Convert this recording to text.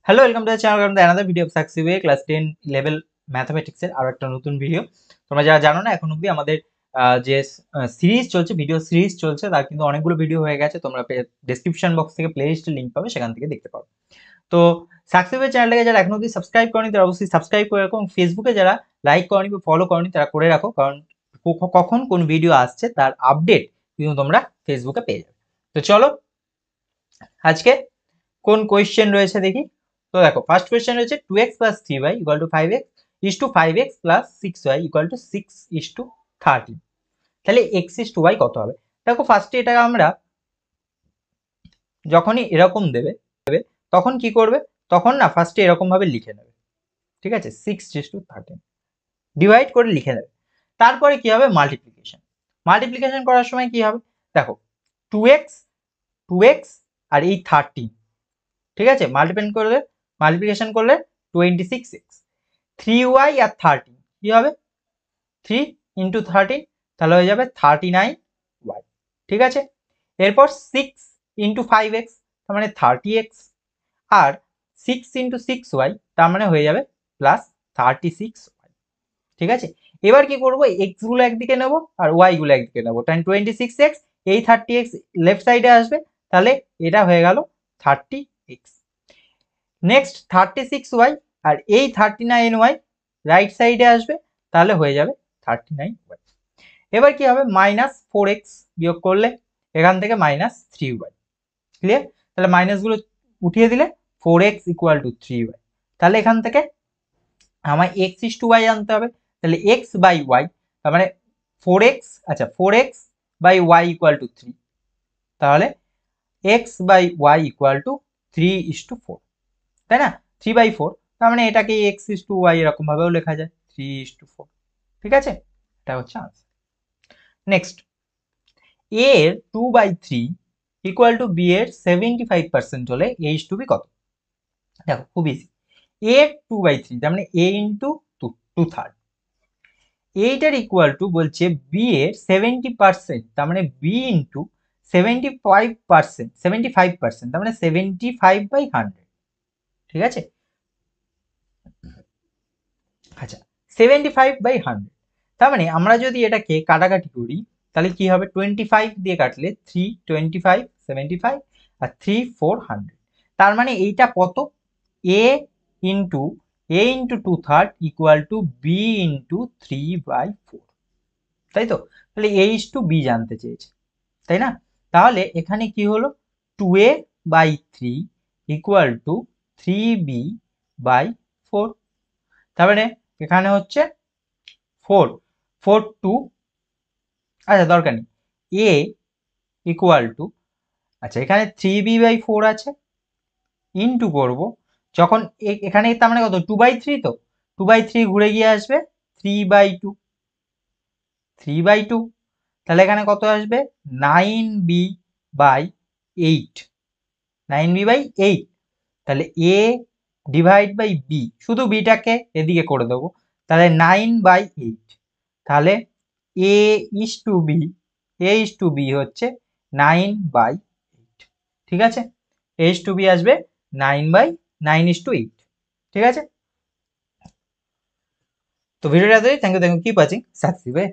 Hello, welcome to the channel another video of success way class 10 level ম্যাথমেটিক্সের আরো একটা নতুন ভিডিও। তোমরা যারা জানো না, এখন অবধি আমাদের যে সিরিজ চলছে, ভিডিও সিরিজ চলছে, তার কিন্তু অনেকগুলো ভিডিও হয়ে গেছে। তোমরা ডেসক্রিপশন বক্স থেকে প্লে লিস্টের লিঙ্ক পাবে, সেখান থেকে দেখতে পারো। তো সাকসেস ওয়ে চ্যানেলটাকে যারা এখন অবধি সাবস্ক্রাইব করনি তারা অবশ্যই সাবস্ক্রাইব করে রাখো, এবং ফেসবুকে যারা লাইক করনি বা ফলো করনি তারা করে রাখো, কারণ কখন কোন ভিডিও আসছে তার আপডেট কিন্তু তোমরা ফেসবুকে পেয়ে যাবে। তো চলো আজকে কোন কোয়েশ্চেন রয়েছে দেখি। তো দেখো, ফার্স্ট কোয়েশ্চেন রয়েছে 2x plus 3y equal to 5x is to 5x plus 6y equal to 6 is to 13। তাহলে x is to y কত হবে? দেখো, ফার্স্টে এটা আমরা যখনই এরকম দেবে তখন কি করবে, তখন না ফার্স্টে এরকম ভাবে লিখে নেবে, ঠিক আছে? 6 is to 13 ডিভাইড করে লিখে নেবে। তারপরে কি হবে, মাল্টিপ্লিকেশন করার সময় কি হবে, দেখো 2x আর এই 13, ঠিক আছে? মাল্টিপ্লিকেশন করলে 26x, 3y আর 13 কি হবে, 3 ইন্টু 13, তাহলে হয়ে যাবে 39y, ঠিক আছে? এরপর 6 ইন্টু 5x, তার মানে 30x, আর 6 ইন্টু 6y, তার মানে হয়ে যাবে প্লাস 36y, ঠিক আছে? এবার কি করবো, x গুলো একদিকে নেব আর y গুলো একদিকে নেবো, তাই 26x, এই 30x লেফট সাইডে আসবে, তাহলে এটা হয়ে গেল 30x। নেক্সট 36y আর এই 39y রাইট সাইডে আসবে, তাহলে হয়ে যাবে 39y। এবার কি হবে, -4x বিয়োগ করলে এখান থেকে -3y, ক্লিয়ার? তাহলে মাইনাস গুলো উঠিয়ে দিলে 4x ইকুয়াল টু 3y। তাহলে এখান থেকে আমার x ইস টু y আনতে হবে, তাহলে x বাই y, তার মানে 4x, আচ্ছা 4x by y equal two 3, তাহলে x by y equal to 3:4, তাই না? 3/4, তার মানে এটাকে x ইস টু y এরকম ভাবেও লেখা যায় 3:4, ঠিক আছে? এটা হচ্ছে আনসার। নেক্সট, a এর 2/3 ইকুয়াল টু b এর 75% হলে a ইস টু b কত? দেখো, খুব ইজি। a এর 2/3 তার মানে a ইন্টু 2/3, এইটার ইকুয়াল টু বলছে b এর 70%, তার মানে b ইন্টু 75%, তার মানে 75/100, ঠিক আছে? আচ্ছা, 75/100, তার মানে আমরা যদি এটাকে কাটাকাটি করি, তাহলে কি হবে, 25 দিয়ে কাটলে 3 25 75 আর 3 400, তার মানে এইটা কত, a into 2/3 equal to b into 3/4, তাই তো? তাহলে a ইস টু b জানতে চেয়েছে, তাই না? তাহলে এখানে কি হলো, 2a/3 ইকুয়াল টু 3b/4, তার মানে এখানে হচ্ছে 4 2, আচ্ছা দরকার নেই, a ইকুয়াল টু, আচ্ছা এখানে 3b/4 আছে, ইন্টু করবো যখন এখানে, তার মানে কত, 2/3, তো 2/3 ঘুরে গিয়ে আসবে 3/2, তাহলে এখানে কত আসবে, 9b/8, 9b/8, তাহলে a ডিভাইড বাই b, শুধু বিটাকে এদিকে করে দেবো, তাহলে 9/8, তাহলে a ইস টু b হচ্ছে 9/8, ঠিক আছে? a ইস টু b আসবে 9/9:8, ঠিক আছে? তো ভিডিওটা thank you, keep watching success way.